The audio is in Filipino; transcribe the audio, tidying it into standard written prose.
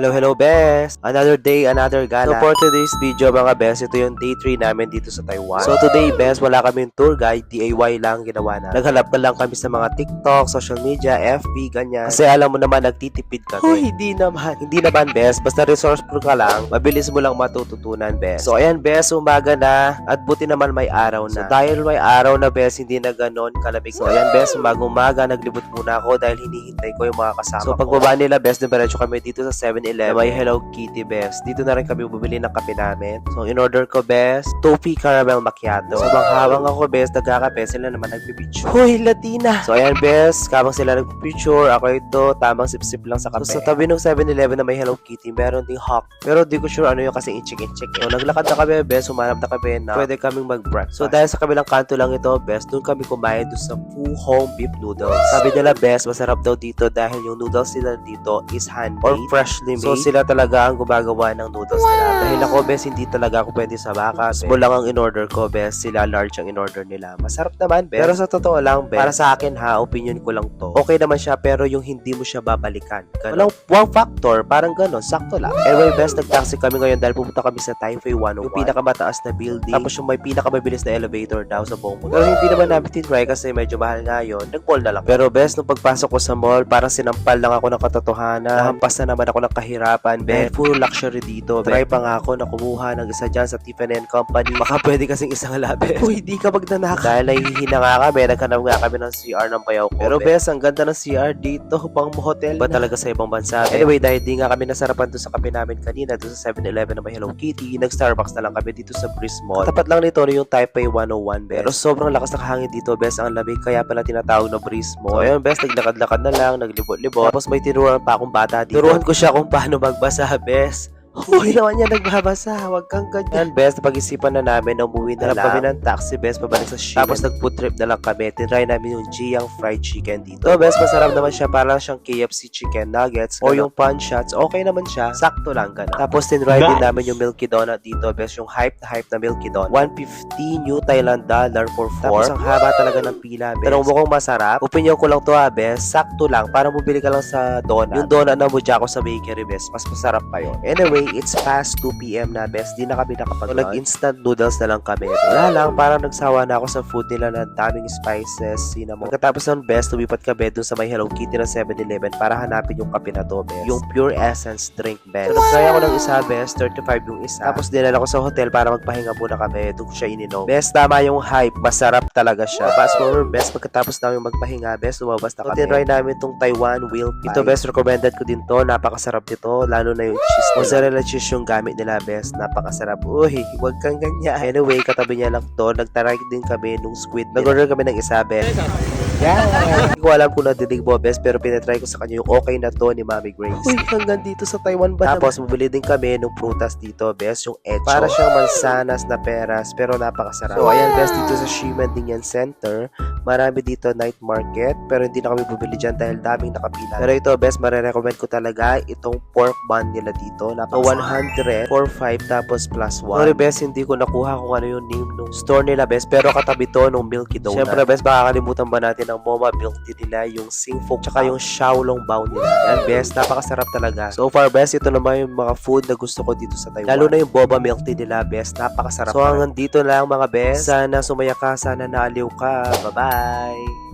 Hello best! Another day, another gala. So for today's video mga best, ito yung day 3 namin dito sa Taiwan. So today best, wala kaming tour guide, DIY lang ginawa na. Naghanap na lang kami sa mga TikTok, social media, FB, ganyan. Kasi alam mo naman, nagtitipid kami. Hoy, hindi naman best. Basta resourceful ka lang, mabilis mo lang matututunan best. So ayan best, umaga na at buti naman may araw na. So dahil may araw na best, hindi na ganon kalamig. So ayan best, umaga naglibot muna ako dahil hinihintay ko yung mga kasama ko. So pagbaba nila best, diretso kami dito sa 7-Eleven. May Hello Kitty best. Dito na rin kami bumili ng kape namin. So in order ko best, toffee caramel macchiato. So habang ako best, nagkakape, sila naman nagpipicture. Hoy, Latina! So ayan best, habang sila nagpipicture, ako ito, tamang sip-sip lang sa kape. So sa tabi ng 7-Eleven na may Hello Kitty, meron ding hawk. Pero di ko sure ano yung kasi in-check. So naglakad na kami best, humanap na kami na pwede kaming mag-breakfast. So dahil sa kabilang kanto lang ito best, doon kami kumain doon sa Fu Hong beef noodles. Sabi nila best, masarap daw dito dahil yung noodles nila dito is handmade or freshly made. So sila talaga ang gumagawa ng noodles nila. Dahil ako best, hindi talaga ako pwede sa baka. Small lang ang in-order ko best, sila large ang in-order nila. Masarap naman best. Pero sa totoo lang best, para sa akin ha, opinion ko lang to. Okay naman siya pero yung hindi mo siya babalikan. Walang wow factor, parang gano'n, sakto lang. Anyway best, nag-taxi kami ngayon dahil pumunta kami sa Taipei 101. Yung pinakamataas na building. Tapos yung may pinakamabilis na elevator daw sa buong mundo. Pero hindi naman namin tinry kasi medyo mahal nga yun. Nag-mall na lang. Pero best, nung pagpasok ko sa mall, parang sinampal lang ako ng katotohanan. Nahampas na naman ako ng kahirapan. Best, puro luxury dito. Try pa nga ako na kumuha ng isa dyan sa Tiffany & Company. Baka pwede kasing isang labi. Uy, di ka magnanaka. Dahil nahihina nga kami, naghanap nga kami ng CR ng bayaw ko. Pero best, ang ganda ng CR dito, pang hotel. Ba talaga sa ibang bansa? Anyway, dahil di nga kami nasarapan doon sa kape namin kanina, doon sa 7-Eleven na may Hello Kitty, nag-Starbucks na lang kami dito sa Breeze Mall. Tapat lang nito yung Taipei 101, best. Pero sobrang lakas ng hangin dito, best. Ang lamig, kaya pala tinatawag na Breeze Mall. So, ayun, best, naglakad-lakad na lang, naglibot-libot. Tapos may tinuruan pa akong bata dito. Turuan ko siya kung paano magbasa, best. Hindi naman niya nagbabasa. Huwag kang ganyan. Best, pag-isipan na namin na umuwi na lang kami ng taxi, best, pabalik sa Shein. Tapos nag-food trip na lang kami. Tinry namin yung Jiang fried chicken dito. So, best, masarap naman siya. Parang siyang KFC chicken nuggets o yung pan shots. Okay naman siya. Sakto lang ganun. Tapos tinry din namin yung Milky Donut dito. Best, yung hype na Milky Donut. 150 New Thailand dollar for 4. Tapos ang haba talaga ng pila, best. Pero mukhang masarap. Opinion ko lang to best. Sakto lang. Parang bumili ka lang sa donut. Yung donut na mudya ko sa bakery, best. Mas masarap pa yun. Anyway, it's past 2 PM na best. Di na kami nakapag-lunch. So, nag-instant noodles na lang kami. Wala lang, parang nagsawa na ako sa food nila na daming spices, cinnamon. Pagkatapos ng best, lumipat kami dun sa may Hello Kitty ng 7-Eleven para hanapin yung kape na to, best. Yung Pure Essence drink, best. So, nag-try ako ng isa, best. 35 yung isa. Tapos dinala ko sa hotel para magpahinga muna kami. Doon ko siya ininom. Best, tama yung hype. Masarap talaga siya. Fast forward, best. Pagkatapos namin magpahinga, best, lumabas na kami. So, tinry namin tong Taiwan Wheel Pie. Ito, best, recommended ko din to. Napakasarap dito. Lalo na yung cheese. Mozzarella cheese yung gamit nila, best. Napakasarap. Uy, huwag kang ganyan. Anyway, katabi niya lang to. Nagtaray din kami nung squid. Nag-order kami ng isa, best. Hindi ko alam kung nadidig mo, best, pero pinatry ko sa kanya yung okay na to ni Mami Grace. Uy, hanggang dito sa Taiwan ba? Tapos, bumili din kami ng prutas dito, best, yung echo. Para siyang mansanas na peras, pero napakasarap. So, ayan, best, dito sa Shiman din yan center. Marami dito night market, pero hindi na kami bumili dyan dahil daming nakapila. Pero ito, best, marirecommend ko talaga itong pork bun nila dito. Napaka 100, 4-5, tapos plus 1. Sorry, best, hindi ko nakuha kung ano yung name ng store nila, best, pero katabi to nung Milky Donut. Siyempre, best, makakalimutan ba natin ang Moma milk tea nila, yung Singfok, tsaka yung Xiaolong Bao nila. Yan, best, napakasarap talaga. So far, best, ito naman yung mga food na gusto ko dito sa Taiwan. Lalo na yung boba milk tea nila, best, napakasarap. So hanggang dito lang mga best. Sana sumaya ka, sana naaliw ka. Bye-bye!